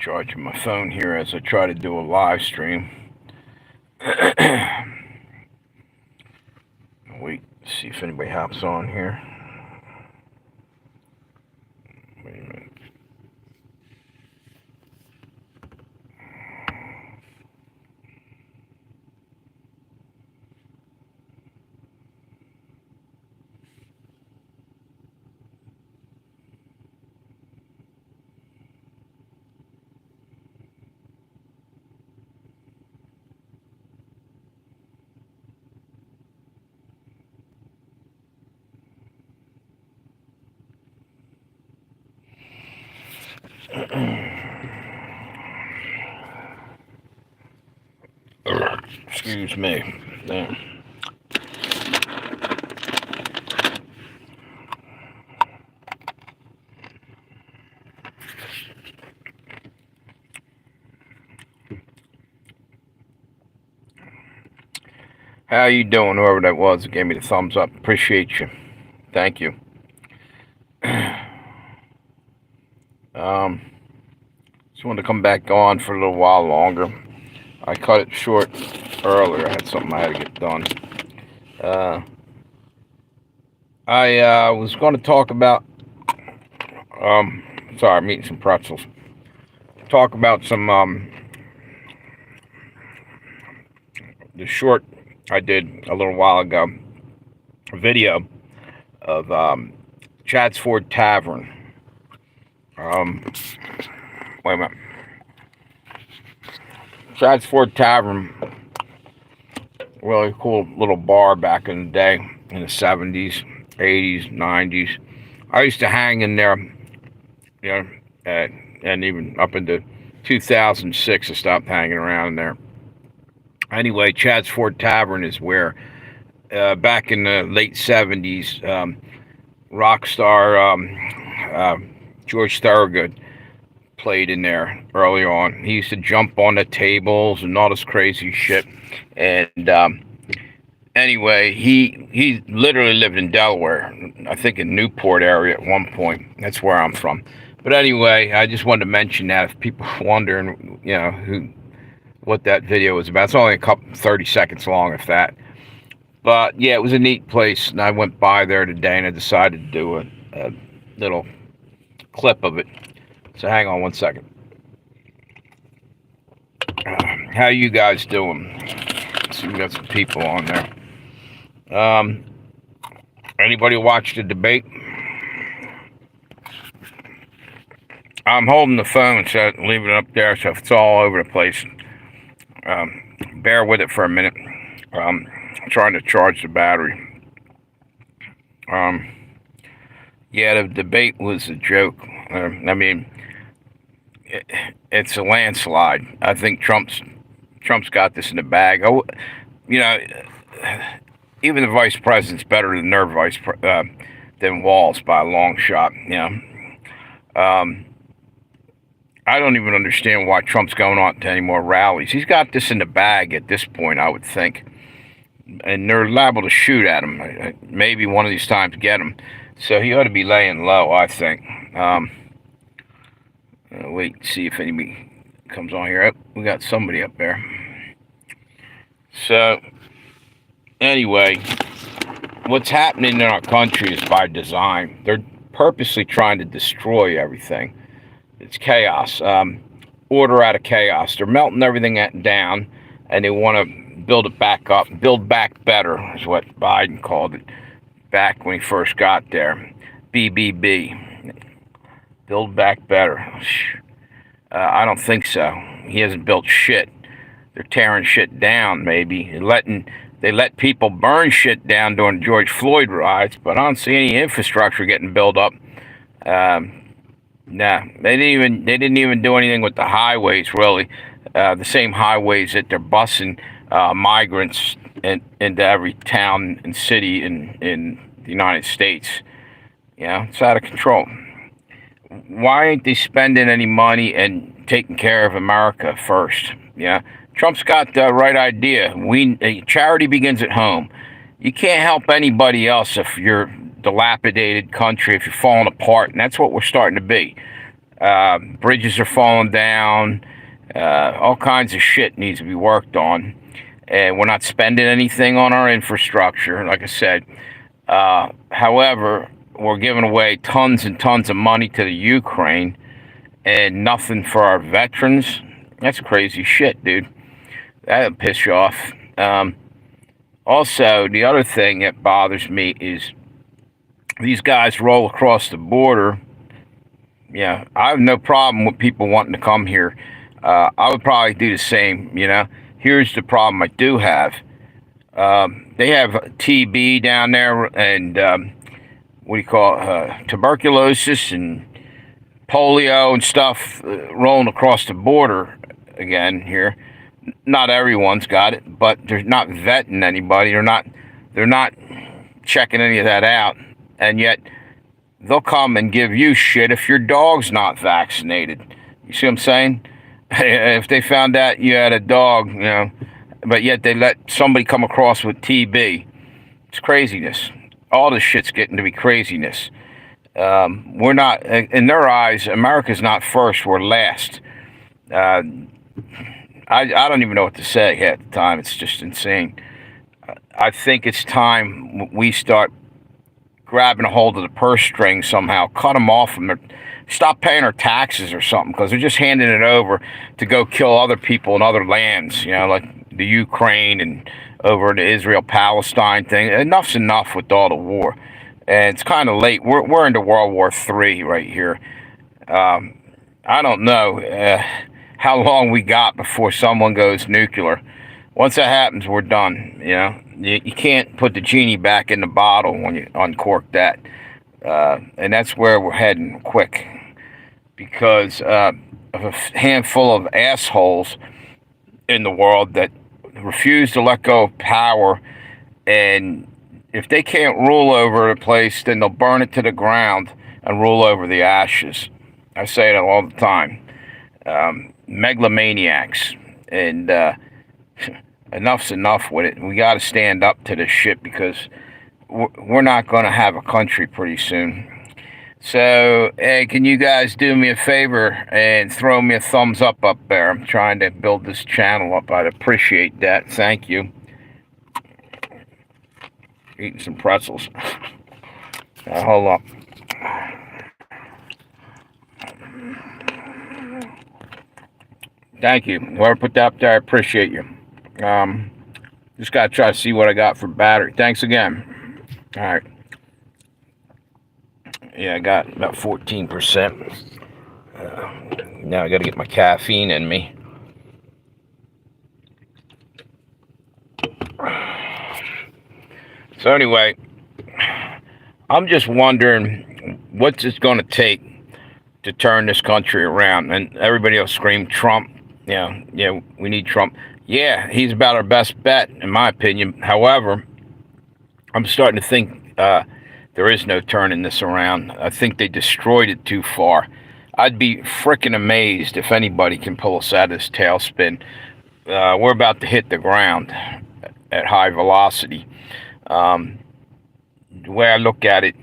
Charging my phone here as I try to do a live stream. Wait, see if anybody hops on here. Wait a minute. Excuse me. Damn. How you doing, whoever that was that gave me the thumbs up? Appreciate you. Thank you. Just wanted to come back on for a little while longer. I cut it short earlier. I had something I had to get done. I was going to talk about. Sorry, I'm eating some pretzels. Talk about some the short I did a little while ago. A video of Chad's Ford Tavern. Wait a minute. Chad's Ford Tavern, really cool little bar back in the day, in the 70s, 80s, 90s. I used to hang in there, and even up into 2006, I stopped hanging around in there. Anyway, Chad's Ford Tavern is where, back in the late 70s, rock star George Thorogood played in there early on. He used to jump on the tables and all this crazy shit. And anyway, he literally lived in Delaware, I think in Newport area at one point. That's where I'm from. But anyway, I just wanted to mention that if people are wondering, what that video was about. It's only 30 seconds long, if that. But yeah, it was a neat place, and I went by there today, and I decided to do a little clip of it. So hang on one second. How you guys doing? See, we got some people on there. Anybody watch the debate? I'm holding the phone, so leave it up there, so if it's all over the place, bear with it for a minute. I'm trying to charge the battery. Yeah, the debate was a joke. It's a landslide. I think Trump's got this in the bag. Even the vice president's better than their than Walz by a long shot. I don't even understand why Trump's going on to any more rallies. He's got this in the bag at this point, I would think, and they're liable to shoot at him. Maybe one of these times get him. So he ought to be laying low, I think. Wait, see if anybody comes on here. Oh, we got somebody up there. So, anyway, what's happening in our country is by design. They're purposely trying to destroy everything. It's chaos. Order out of chaos. They're melting everything down, and they want to build it back up. Build back better is what Biden called it back when he first got there. BBB. Build back better. I don't think so. He hasn't built shit. They're tearing shit down, maybe. They let people burn shit down during George Floyd riots, but I don't see any infrastructure getting built up. Nah, they didn't even do anything with the highways, really. The same highways that they're busing migrants into every town and city in the United States. It's out of control. Why ain't they spending any money and taking care of America first? Trump's got the right idea. Charity begins at home. You can't help anybody else if you're dilapidated country, if you're falling apart, and that's what we're starting to be. Bridges are falling down. All kinds of shit needs to be worked on. And we're not spending anything on our infrastructure, like I said. However, we're giving away tons and tons of money to the Ukraine and nothing for our veterans. That's crazy shit, dude. That'll piss you off. Also, the other thing that bothers me is these guys roll across the border. Yeah, I have no problem with people wanting to come here. I would probably do the same, you know. Here's the problem I do have. They have TB down there and what do you call it? Tuberculosis and polio and stuff rolling across the border again here. Not everyone's got it, but they're not vetting anybody. They're not checking any of that out, and yet they'll come and give you shit if your dog's not vaccinated. You see what I'm saying? If they found out you had a dog, you know, but yet they let somebody come across with TB. It's craziness. All this shit's getting to be craziness. We're not, in their eyes, America's not first, we're last. I don't even know what to say at the time. It's just insane. I think it's time we start grabbing a hold of the purse string somehow, cut them off from their, stop paying our taxes or something, because they're just handing it over to go kill other people in other lands, you know, like the Ukraine and over the Israel-Palestine thing. Enough's enough with all the war. And it's kind of late. We're into World War III right here. I don't know how long we got before someone goes nuclear. Once that happens, we're done. You know, you can't put the genie back in the bottle when you uncork that. And that's where we're heading quick, because of a handful of assholes in the world that refuse to let go of power. And if they can't rule over a place, then they'll burn it to the ground and rule over the ashes. I say that all the time. Megalomaniacs. And enough's enough with it. We got to stand up to this shit, because we're not going to have a country pretty soon. So, hey, can you guys do me a favor and throw me a thumbs up there? I'm trying to build this channel up. I'd appreciate that. Thank you. Eating some pretzels. Hold up. Thank you. Whoever put that up there, I appreciate you. Just got to try to see what I got for battery. Thanks again. All right. Yeah, I got about 14%. Now I got to get my caffeine in me. So anyway, I'm just wondering what's it going to take to turn this country around. And everybody else scream Trump. Yeah, we need Trump. Yeah, he's about our best bet, in my opinion. However, I'm starting to think there is no turning this around. I think they destroyed it too far. I'd be freaking amazed if anybody can pull us out of this tailspin. We're about to hit the ground at high velocity. The way I look at it,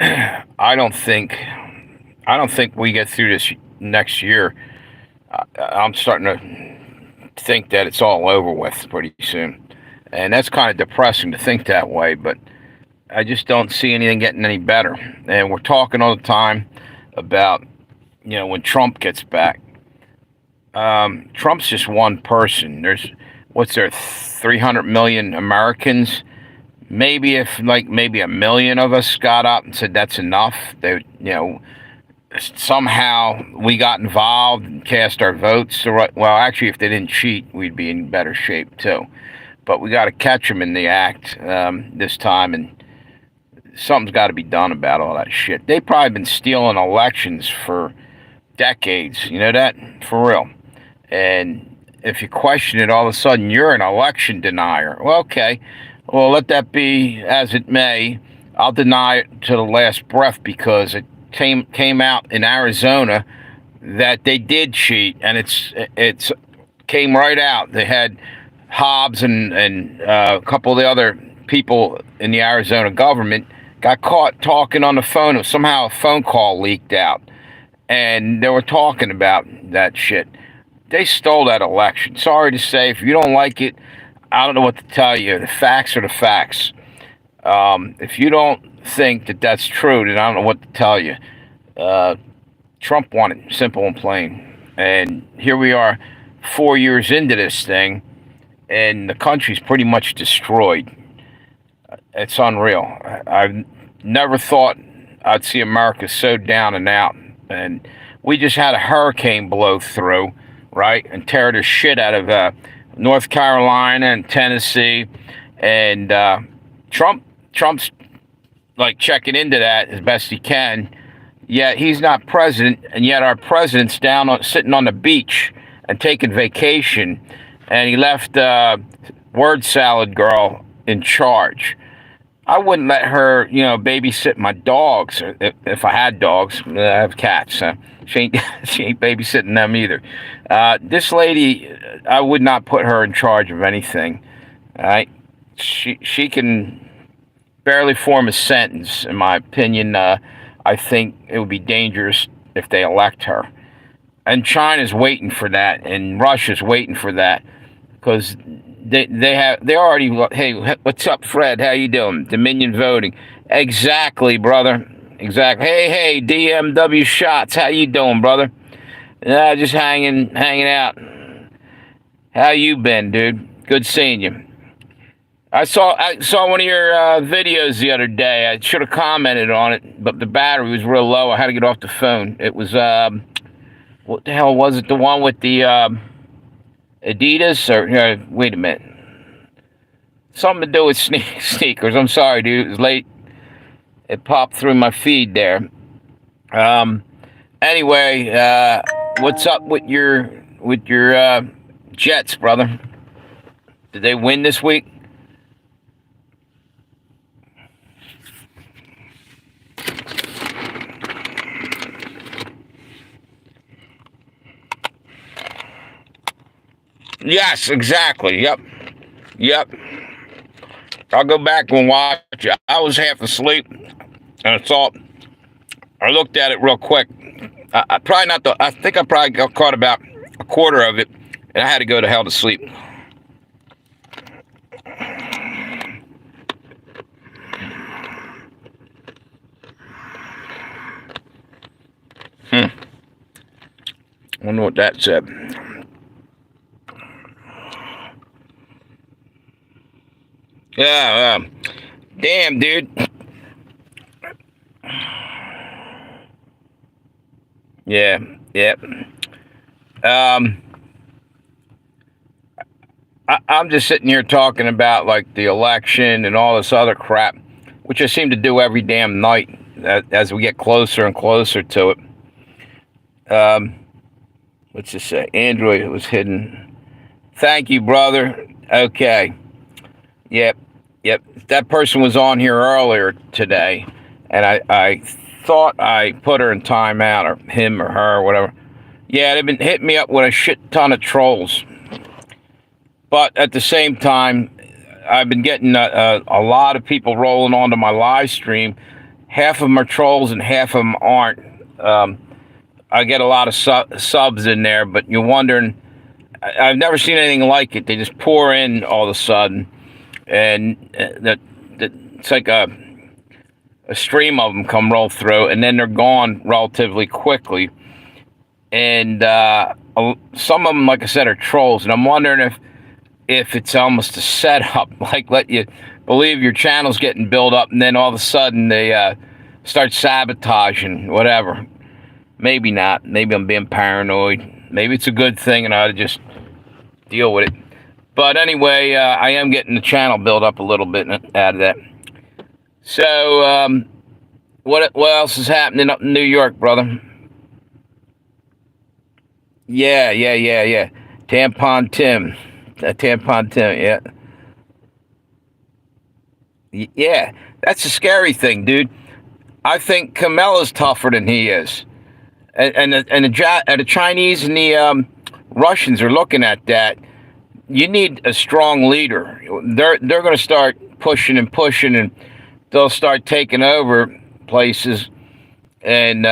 I don't think we get through this next year. I'm starting to think that it's all over with pretty soon. And that's kind of depressing to think that way, but I just don't see anything getting any better. And we're talking all the time about, you know, when Trump gets back. Trump's just one person. There's, 300 million Americans? Maybe if maybe a million of us got up and said that's enough, somehow we got involved and cast our votes. Well, actually, if they didn't cheat, we'd be in better shape too. But we got to catch them in the act this time, and something's got to be done about all that shit. They've probably been stealing elections for decades. You know that? For real. And if you question it, all of a sudden you're an election denier. Well, okay. Well, let that be as it may. I'll deny it to the last breath, because it came out in Arizona that they did cheat, and it's came right out. They had Hobbs and a couple of the other people in the Arizona government got caught talking on the phone. Somehow a phone call leaked out, and they were talking about that shit. They stole that election. Sorry to say, if you don't like it, I don't know what to tell you. The facts are the facts. If you don't think that that's true, then I don't know what to tell you. Uh, Trump won it, simple and plain. And here we are, 4 years into this thing, and the country's pretty much destroyed. It's unreal. I've never thought I'd see America so down and out. And we just had a hurricane blow through, right, and tear the shit out of North Carolina and Tennessee. And Trump's like checking into that as best he can. Yet he's not president, and yet our president's sitting on the beach and taking vacation, and he left word salad girl in charge. I wouldn't let her, babysit my dogs if I had dogs. I have cats. She ain't babysitting them either. This lady, I would not put her in charge of anything. All right, she can barely form a sentence, in my opinion. I think it would be dangerous if they elect her. And China's waiting for that, and Russia's waiting for that, because they already. Hey, what's up, Fred? How you doing? Dominion voting. Exactly, brother. Exactly. Hey, DMW shots. How you doing, brother? Just hanging out. How you been, dude? Good seeing you. I saw one of your videos the other day. I should have commented on it, but the battery was real low. I had to get off the phone. It was what the hell was it? The one with the Adidas or wait a minute, something to do with sneakers. I'm sorry, dude. It was late. It popped through my feed there. Anyway, what's up with your Jets, brother? Did they win this week? Yes, exactly. Yep. I'll go back and watch it. I was half asleep, and I looked at it real quick. I probably not. I think I probably got caught about a quarter of it, and I had to go to hell to sleep. I wonder what that said. Yeah, damn, dude. Yeah. I'm just sitting here talking about like the election and all this other crap, which I seem to do every damn night as we get closer and closer to it. Let's just say Android was hidden. Thank you, brother. Okay. Yep. That person was on here earlier today, and I thought I put her in timeout, or him or her or whatever. Yeah, they've been hitting me up with a shit ton of trolls. But at the same time, I've been getting a lot of people rolling onto my live stream. Half of them are trolls and half of them aren't. I get a lot of subs in there, but you're wondering, I've never seen anything like it. They just pour in all of a sudden. And that it's like a stream of them come roll through, and then they're gone relatively quickly. And some of them, like I said, are trolls. And I'm wondering if it's almost a setup, like let you believe your channel's getting built up, and then all of a sudden they start sabotaging whatever. Maybe not. Maybe I'm being paranoid. Maybe it's a good thing, and I ought to just deal with it. But anyway, I am getting the channel built up a little bit out of that. So, what else is happening up in New York, brother? Yeah. Tampon Tim. Tampon Tim, yeah. Yeah, that's a scary thing, dude. I think Kamala's tougher than he is. And the Chinese and the Russians are looking at that. You need a strong leader. They're going to start pushing, and they'll start taking over places. And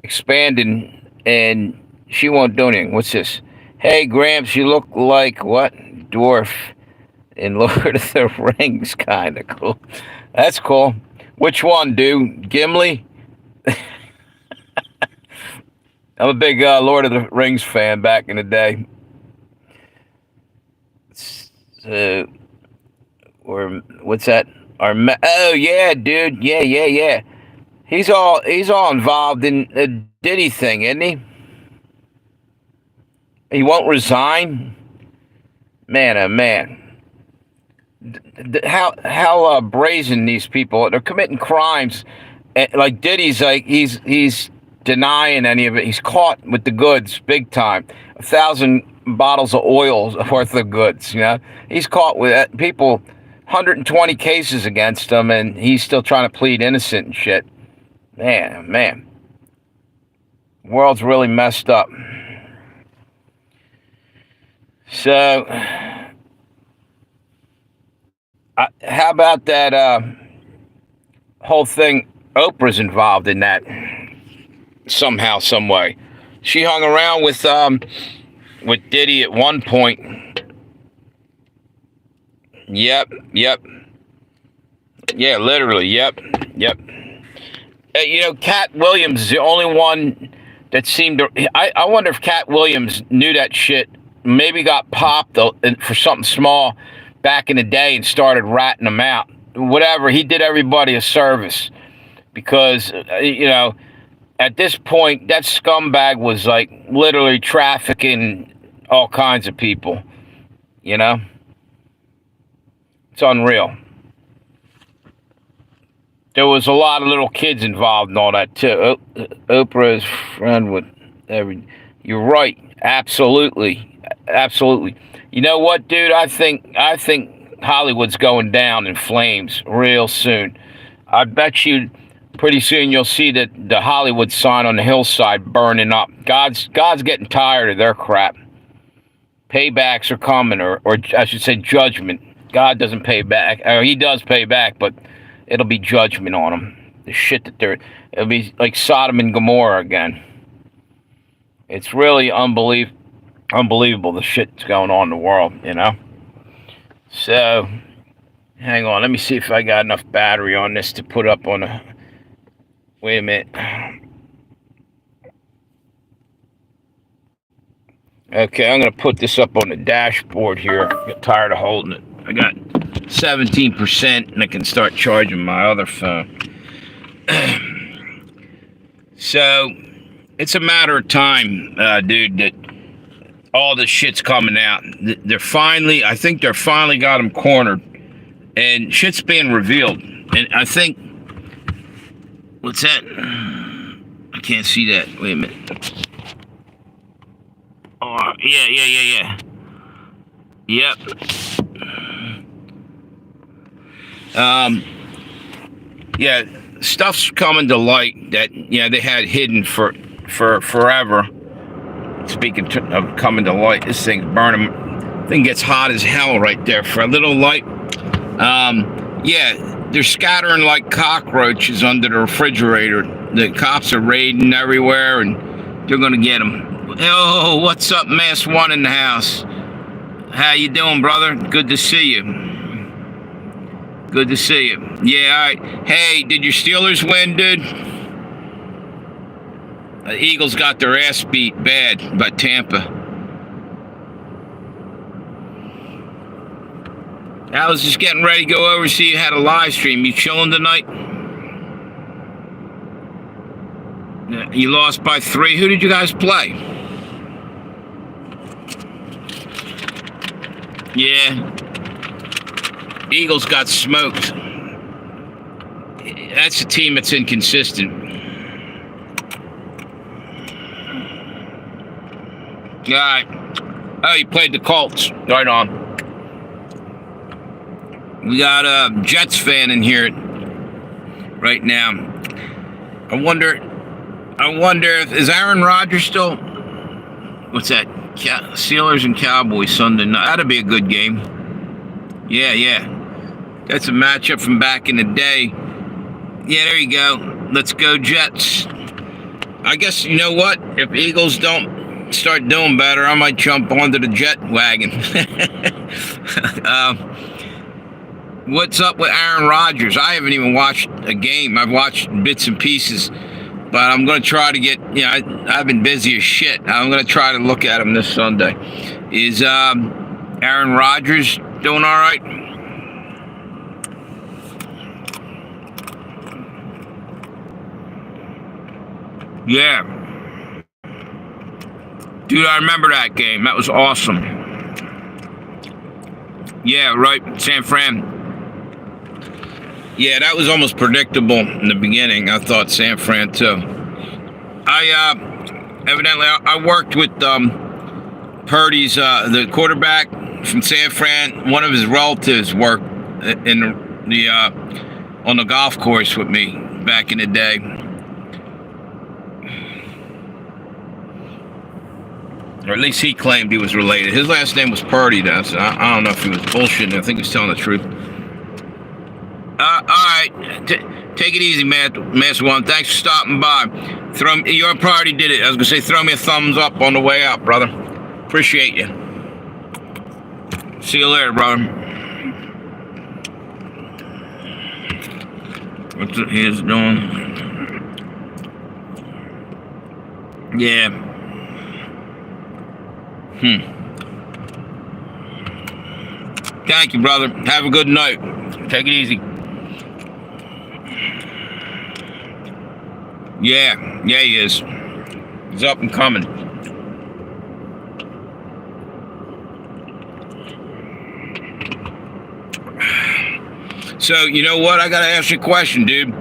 expanding, and she won't do anything. What's this? Hey, Gramps, you look like what? Dwarf in Lord of the Rings, kind of cool. That's cool. Which one, dude? Gimli? I'm a big Lord of the Rings fan back in the day. Uh, or what's that? Oh yeah, dude. Yeah. He's all involved in the Diddy thing, isn't he? He won't resign. Man, oh man. How brazen these people. They're committing crimes. Like Diddy's like he's denying any of it. He's caught with the goods big time. 1,000 bottles of oil worth of goods. He's caught with it. People. 120 cases against him, and he's still trying to plead innocent and shit. Man. The world's really messed up. So, how about that whole thing? Oprah's involved in that somehow, some way. She hung around with Diddy at one point. Yep. Yeah, literally, yep. Cat Williams is the only one that seemed to... I wonder if Cat Williams knew that shit, maybe got popped for something small back in the day and started ratting them out. Whatever, he did everybody a service. Because, at this point, that scumbag was, like, literally trafficking all kinds of people, It's unreal. There was a lot of little kids involved in all that too. Oprah's friend with every. You're right. Absolutely. You know what, dude? I think Hollywood's going down in flames real soon. I bet you, pretty soon you'll see the Hollywood sign on the hillside burning up. God's getting tired of their crap. Paybacks are coming, or I should say, judgment. God doesn't pay back. Or he does pay back, but it'll be judgment on them. The shit that it'll be like Sodom and Gomorrah again. It's really unbelievable the shit that's going on in the world, So, hang on. Let me see if I got enough battery on this to put up on a... Wait a minute. Okay, I'm going to put this up on the dashboard here. I get tired of holding it. I got 17% and I can start charging my other phone. So, it's a matter of time, dude, that all this shit's coming out. I think they're finally got them cornered. And shit's being revealed. And I think, what's that? I can't see that. Wait a minute. Oh, yeah. Yep. Yeah, stuff's coming to light that they had hidden for forever. Speaking of coming to light, this thing's burning. Thing gets hot as hell right there for a little light. Yeah, they're scattering like cockroaches under the refrigerator. The cops are raiding everywhere, and they're gonna get them. Oh, what's up, Mass One in the house? How you doing, brother? Good to see you. Good to see you. Yeah, all right. Hey, did your Steelers win, dude? The Eagles got their ass beat bad by Tampa. I was just getting ready to go over, see you had a live stream. You chilling tonight? You lost by 3. Who did you guys play? Yeah. Eagles got smoked. That's a team that's inconsistent. All right. Oh, you played the Colts. Right on. We got a Jets fan in here right now. I wonder if is Aaron Rodgers still? What's that? Steelers and Cowboys Sunday night. That'll be a good game. Yeah. That's a matchup from back in the day. Yeah, there you go. Let's go Jets. I guess you know what? If Eagles don't start doing better, I might jump onto the jet wagon. What's up with Aaron Rodgers? I haven't even watched a game. I've watched bits and pieces, but I'm going to try to get. I've been busy as shit. I'm going to try to look at him this Sunday. Is Aaron Rodgers doing all right? Yeah. Dude, I remember that game. That was awesome. Yeah, right. San Fran. Yeah, that was almost predictable in the beginning. I thought San Fran, too. I worked with Purdy's, the quarterback from San Fran. One of his relatives worked on the golf course with me back in the day. Or at least he claimed he was related. His last name was Purdy, though, so I don't know if he was bullshitting. I think he was telling the truth. All right. Take it easy, Master One. Thanks for stopping by. Your party did it. I was going to say throw me a thumbs up on the way out, brother. Appreciate you. See you later, brother. What's he is doing? Yeah. Thank you, brother. Have a good night. Take it easy. Yeah, he is. He's up and coming. So, you know what? I gotta ask you a question, dude.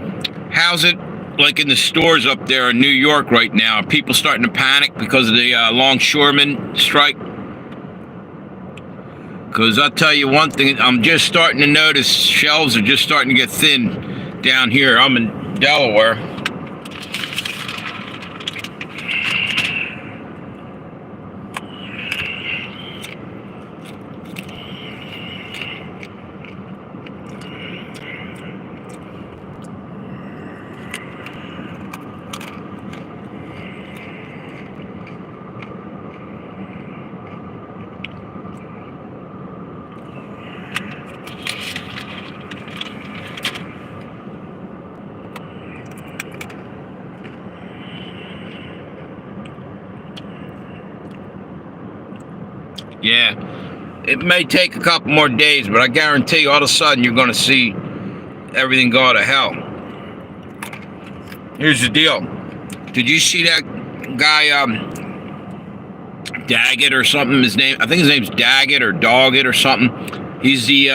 How's it like in the stores up there in New York right now? Are people starting to panic because of the longshoremen strike? Because I'll tell you one thing, I'm just starting to notice shelves are just starting to get thin down here. I'm in Delaware. Yeah, it may take a couple more days, but I guarantee you all of a sudden you're going to see everything go to hell. Here's the deal. Did you see that guy, Daggett or something? I think his name's Daggett or Doggett or something. He's the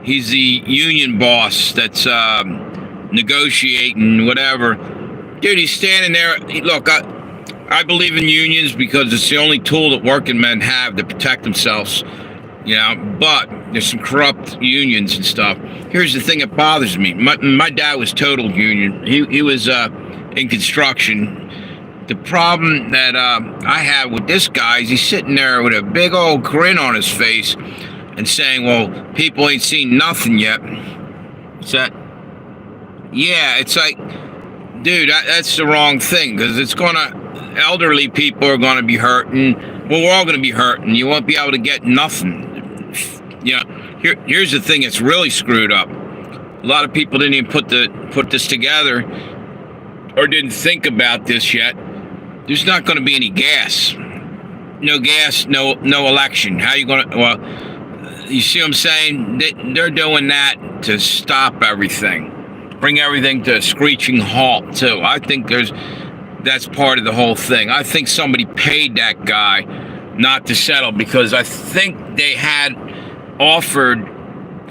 union boss that's negotiating whatever. Dude, he's standing there. Look, I believe in unions because it's the only tool that working men have to protect themselves, but there's some corrupt unions and stuff. Here's the thing that bothers me. My dad was total union. He was in construction. The problem that I have with this guy is he's sitting there with a big old grin on his face and saying, well, people ain't seen nothing yet. It's like, dude, that's the wrong thing, because elderly people are going to be hurting. Well, we're all going to be hurting. You won't be able to get nothing. Here's the thing that's really screwed up. A lot of people didn't even put this together or didn't think about this yet. There's not going to be any gas. No gas, no election. How you going to... Well, you see what I'm saying? They're doing that to stop everything. Bring everything to a screeching halt, too. I think that's part of the whole thing. I think somebody paid that guy not to settle, because I think they had offered,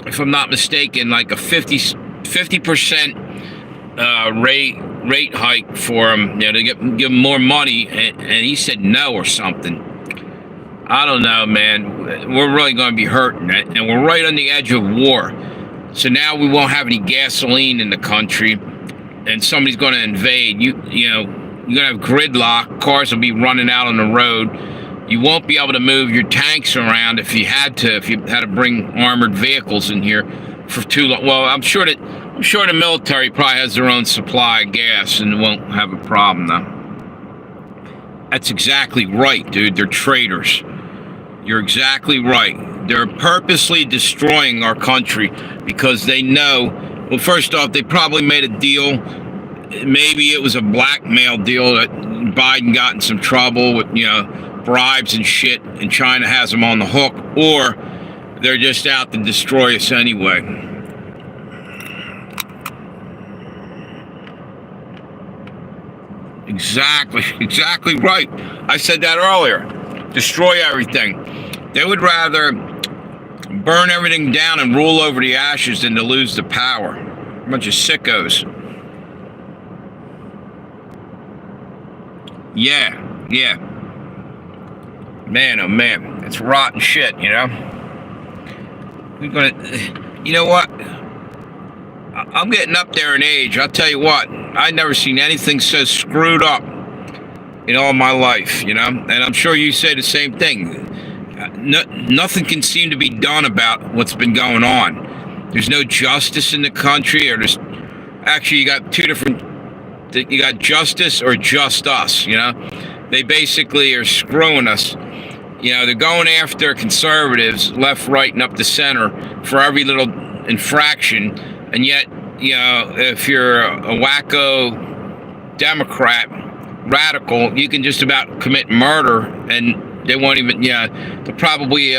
if I'm not mistaken, like a 50% rate hike for him, to give him more money, and he said no or something. I don't know, man. We're really going to be hurting, and we're right on the edge of war. So now we won't have any gasoline in the country, and somebody's going to invade. You're going to have gridlock. Cars will be running out on the road. You won't be able to move your tanks around if you had to bring armored vehicles in here for too long. Well, I'm sure that I'm sure the military probably has their own supply of gas and won't have a problem, though. That's exactly right, dude. They're traitors. You're exactly right. They're purposely destroying our country because they know, well, first off, they probably made a deal. Maybe it was a blackmail deal that Biden got in some trouble with, bribes and shit, and China has them on the hook, or they're just out to destroy us anyway. Exactly right. I said that earlier. Destroy everything. They would rather burn everything down and rule over the ashes than to lose the power. A bunch of sickos. Yeah. Man, oh man, it's rotten shit, We're gonna, you know what? I'm getting up there in age. I'll tell you what, I've never seen anything so screwed up in all my life, and I'm sure you say the same thing. Nothing can seem to be done about what's been going on. There's no justice in the country, or there's actually, you got two different, you got justice or just us, They basically are screwing us. They're going after conservatives, left, right, and up the center for every little infraction. And yet, if you're a wacko Democrat, radical, you can just about commit murder, and they won't even, they'll probably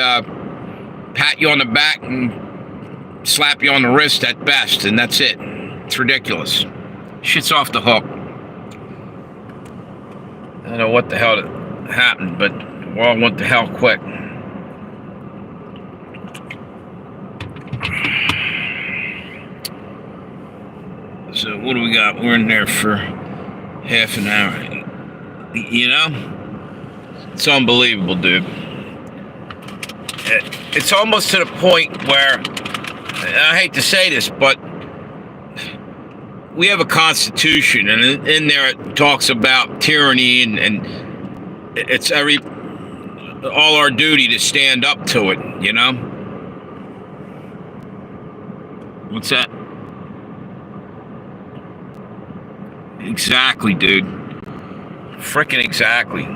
pat you on the back and slap you on the wrist at best, and that's it. It's ridiculous. Shit's off the hook. I don't know what the hell happened, but we all went to hell quick. So what do we got? We're in there for half an hour. It's unbelievable, dude. It's almost to the point where, I hate to say this, but we have a constitution, and in there it talks about tyranny, and it's all our duty to stand up to it, What's that? Exactly, dude. Frickin' exactly.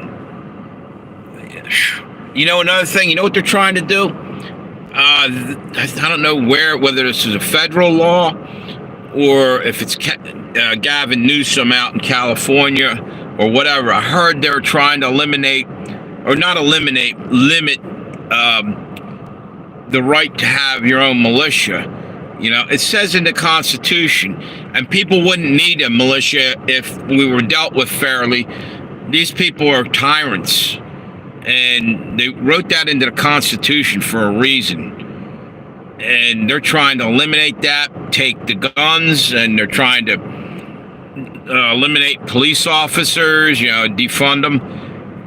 Another thing, what they're trying to do? I don't know whether this is a federal law or if it's Gavin Newsom out in California or whatever. I heard they're trying to limit the right to have your own militia. It says in the Constitution, and people wouldn't need a militia if we were dealt with fairly. These people are tyrants, and they wrote that into the Constitution for a reason. And they're trying to eliminate that, take the guns, and they're trying to eliminate police officers, defund them.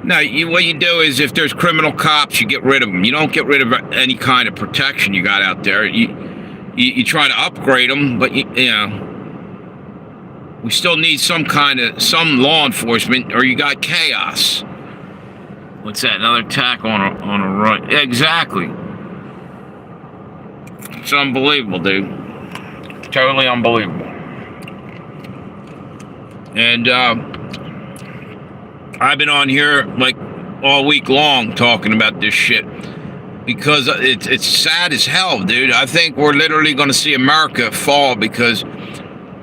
No, what you do is, if there's criminal cops, you get rid of them. You don't get rid of any kind of protection you got out there. You try to upgrade them, but we still need some law enforcement, or you got chaos. What's that? Another attack on a right? Yeah, exactly. It's unbelievable, dude. Totally unbelievable. And I've been on here like all week long talking about this shit. Because it's sad as hell, dude. I think we're literally going to see America fall because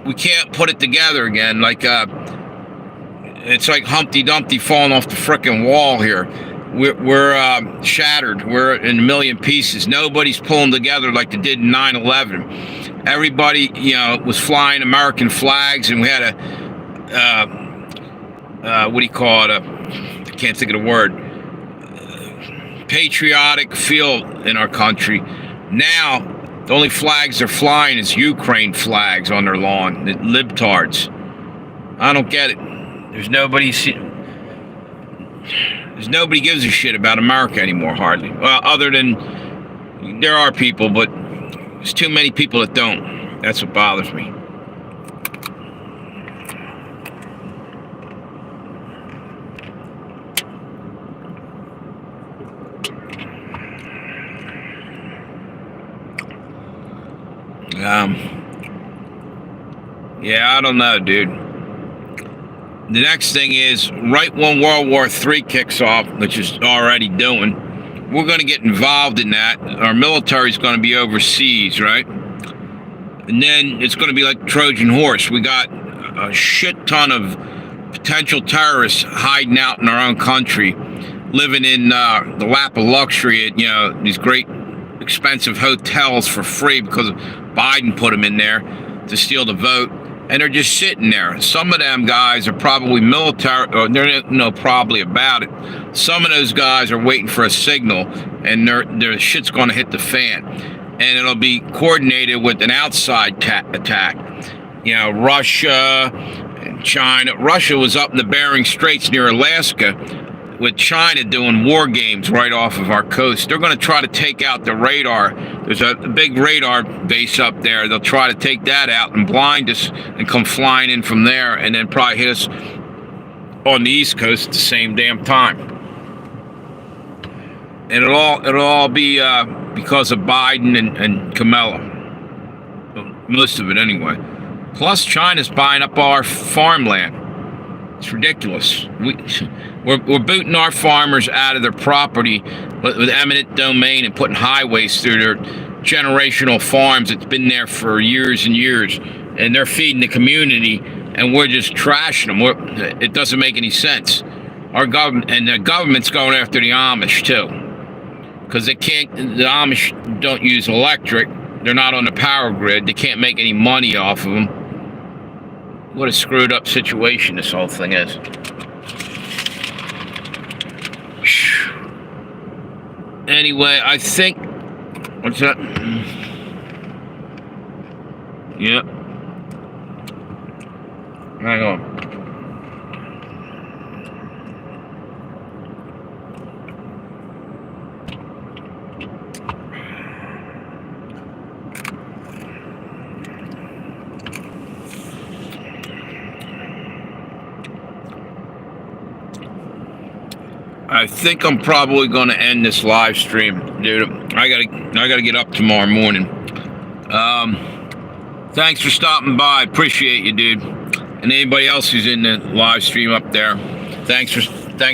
we can't put it together again. Like, it's like Humpty Dumpty falling off the frickin' wall here. We're shattered. We're in a million pieces. Nobody's pulling together like they did in 9/11. Everybody, was flying American flags, and we had what do you call it? I can't think of the word. Patriotic feel in our country. Now, the only flags they're flying is Ukraine flags on their lawn. The libtards. I don't get it. There's nobody gives a shit about America anymore, hardly. Well, other than there are people, but there's too many people that don't. That's what bothers me. Yeah, I don't know, dude. The next thing is, right when World War III kicks off, which is already doing, we're going to get involved in that. Our military's going to be overseas, right? And then it's going to be like Trojan horse. We got a shit ton of potential terrorists hiding out in our own country, living in the lap of luxury at, these great expensive hotels for free because Biden put them in there to steal the vote. And they're just sitting there. Some of them guys are probably military, or they're probably about it. Some of those guys are waiting for a signal, and their shit's going to hit the fan. And it'll be coordinated with an outside attack. Russia and China. Russia was up in the Bering Straits near Alaska, with China doing war games right off of our coast. They're going to try to take out the radar. There's a big radar base up there. They'll try to take that out and blind us and come flying in from there, and then probably hit us on the East Coast at the same damn time. And it'll all be because of Biden and Kamala. Most of it anyway. Plus, China's buying up all our farmland. It's ridiculous. We're booting our farmers out of their property with eminent domain and putting highways through their generational farms that's been there for years and years. And they're feeding the community, and we're just trashing them. It doesn't make any sense. Our government, and the government's going after the Amish too, because the Amish don't use electric. They're not on the power grid. They can't make any money off of them. What a screwed up situation this whole thing is. Anyway, I think... What's that? Yep. Hang on. I think I'm probably going to end this live stream, dude. I gotta get up tomorrow morning. Thanks for stopping by. Appreciate you, dude. And anybody else who's in the live stream up there, thanks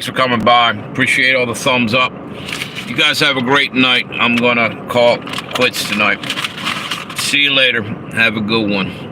for coming by. Appreciate all the thumbs up. You guys have a great night. I'm gonna call it quits tonight. See you later. Have a good one.